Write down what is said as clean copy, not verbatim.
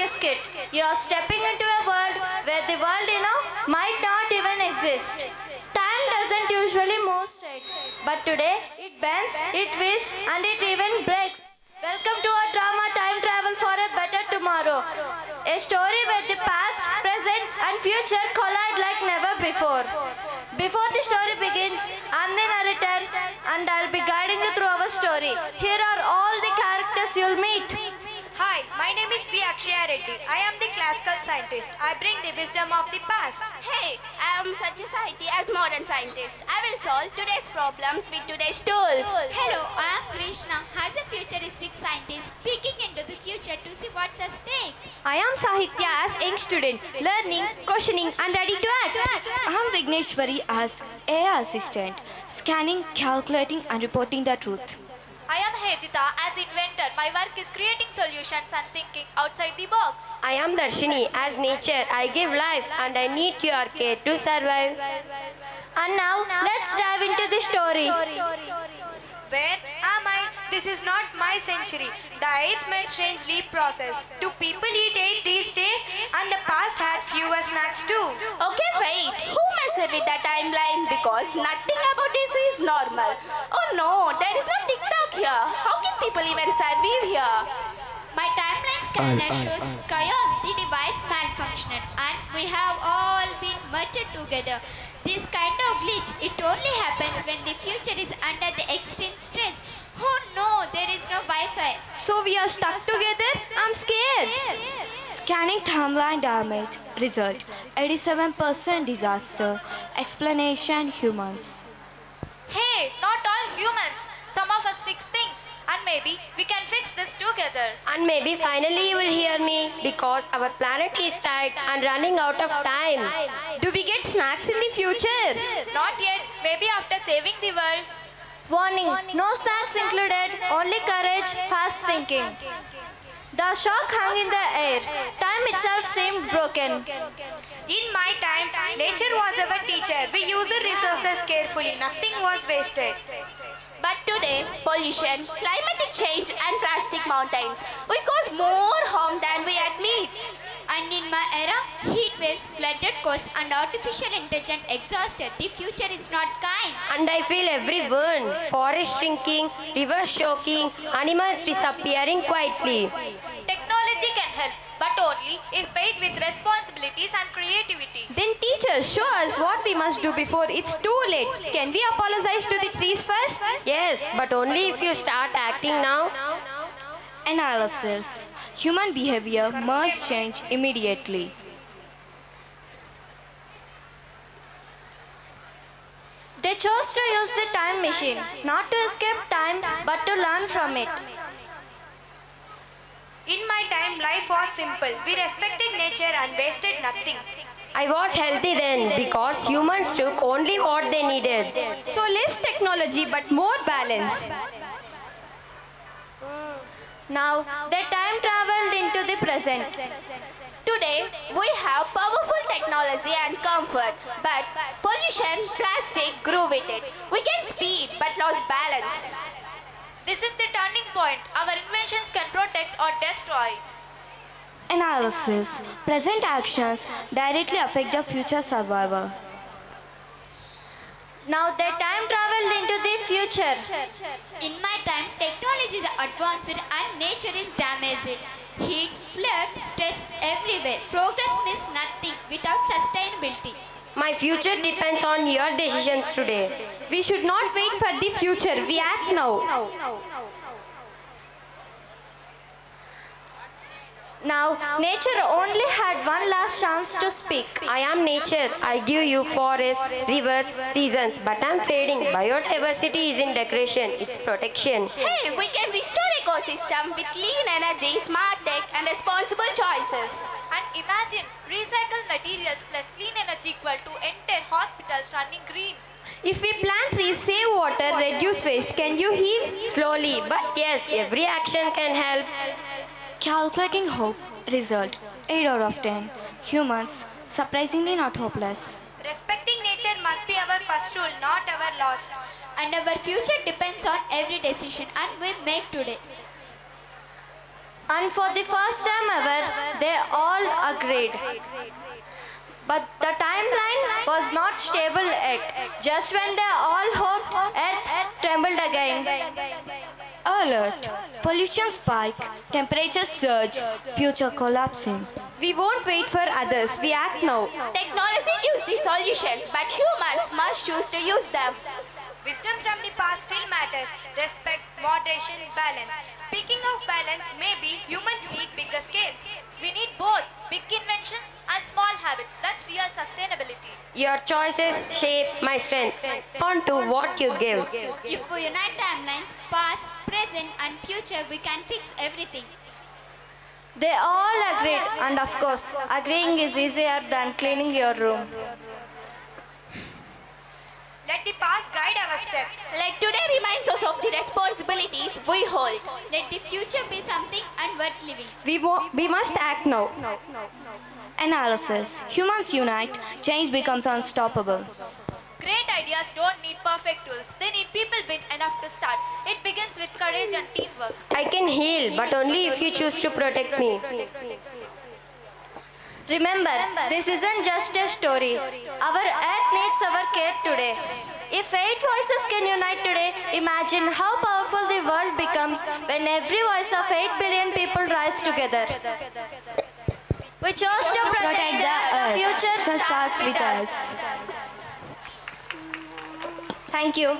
risk it. You are stepping into a world where the world might not even exist. Time doesn't usually move straight, but today it bends, it twists, and it even breaks. Welcome to our drama Time Travel for a Better Tomorrow. A story where the past, present, and future collide like never before. Before the story begins, I'm the narrator and I'll be guiding you through our story. Here are all the characters you'll meet. Hi, my name is V. Akshaya Reddy. I am the classical scientist. I bring the wisdom of the past. Hey, I am Satya Sahiti as modern scientist. I will solve today's problems with today's tools. Hello, I am Krishna as a futuristic scientist peeking into the future to see what's at stake. I am Sahitya as young student, learning, questioning and ready to act. I am Vigneshwari as AI assistant, scanning, calculating and reporting the truth. I am Hejita as inventor. My work is creating solutions and thinking outside the box. I am Darshini. As nature, I give life and I need your care to survive. And now, let's dive into the story. Where am I? This is not my century. The air smells strangely processed. Do people eat egg these days? And the past had fewer snacks too. Okay, wait. Who messed with the timeline? Because nothing about this is normal. Oh no, there is no TikTok here. How can people even survive here? My timeline scanner shows chaos, the device malfunctioned, and we have all been merged together. This kind of glitch, it only happens when the future is under the extreme stress. Oh no, there is no Wi-Fi. So we are stuck together? I'm scared. Scanning timeline damage. Result 87% disaster. Explanation humans. Hey, not all humans. Some of us fix things. And maybe we can fix this together. And maybe finally you will hear me because our planet is tight and running out of time. Do we get snacks in the future? Not yet. Maybe after saving the world. Warning, no snacks included, only courage, fast thinking. The shock hung in the air. Time itself seemed broken. In my time, nature was our teacher. We used resources carefully. Nothing was wasted. But today, pollution, climatic change and plastic mountains, we cause more harm than we admit. And in my era, heat waves, flooded coasts, and artificial intelligence exhausted. The future is not kind. And I feel everyone. Forest shrinking, rivers choking, animals disappearing quietly. Technology can help, but only if paired with responsibilities and creativity. Then teachers, show us what we must do before it's too late. Can we apologize to the trees first? Yes, but only if you start acting now. Analysis. Human behavior must change immediately. They chose to use the time machine, not to escape time, but to learn from it. In my time, life was simple. We respected nature and wasted nothing. I was healthy then because humans took only what they needed. So less technology, but more balance. Now, they time traveled into the present. Today, we have powerful technology and comfort, but pollution, plastic grew with it. We can speed but lost balance. This is the turning point. Our inventions can protect or destroy. Analysis. Present actions directly affect the future survival. Now, they time traveled into the future. In my time, technology is advanced and nature is damaged. Heat, flood, stress everywhere. Progress means nothing without sustainability. My future depends on your decisions today. We should not wait for the future. We act now. Now, nature only had one last chance to speak. I am nature. I give you forests, rivers, seasons, but I'm fading. Biodiversity isn't decoration, it's protection. Hey, we can restore ecosystem with clean energy, smart tech and responsible choices. And imagine, recycled materials plus clean energy equal to entire hospitals running green. If we plant trees, save water, reduce waste, can you heal? Slowly, but yes, every action can help. Calculating hope. Result 8 out of 10. Humans surprisingly not hopeless. Respecting nature must be our first rule, not our last. And our future depends on every decision and we make today. And for the first time ever, they all agreed. But the timeline was not stable yet. Just when they all hoped, Earth trembled again. Alert! Pollution spike, temperature surge, future collapsing. We won't wait for others. We act now. Technology gives the solutions, but humans must choose to use them. Wisdom from the past still matters. Respect, moderation, balance. Speaking of balance, maybe humans need bigger scales. We need both big inventions and small habits. That's real sustainability. Your choices shape my strength. On to what you give. If we unite timelines, past, present, and future, we can fix everything. They all agreed, and of course, agreeing is easier than cleaning your room. Let the past guide our steps. Like today reminds us of the responsibilities we hold. Let the future be something and worth living. We must act now. Analysis. Humans unite, change becomes unstoppable. Great ideas don't need perfect tools. They need people big enough to start. It begins with courage and teamwork. I can heal, but only if you choose to protect me. Remember, this isn't just a story. Our Earth needs our care today. If 8 voices can unite today, imagine how powerful the world becomes when every voice of 8 billion people rise together. We chose to protect the future Just starts with us. Thank you.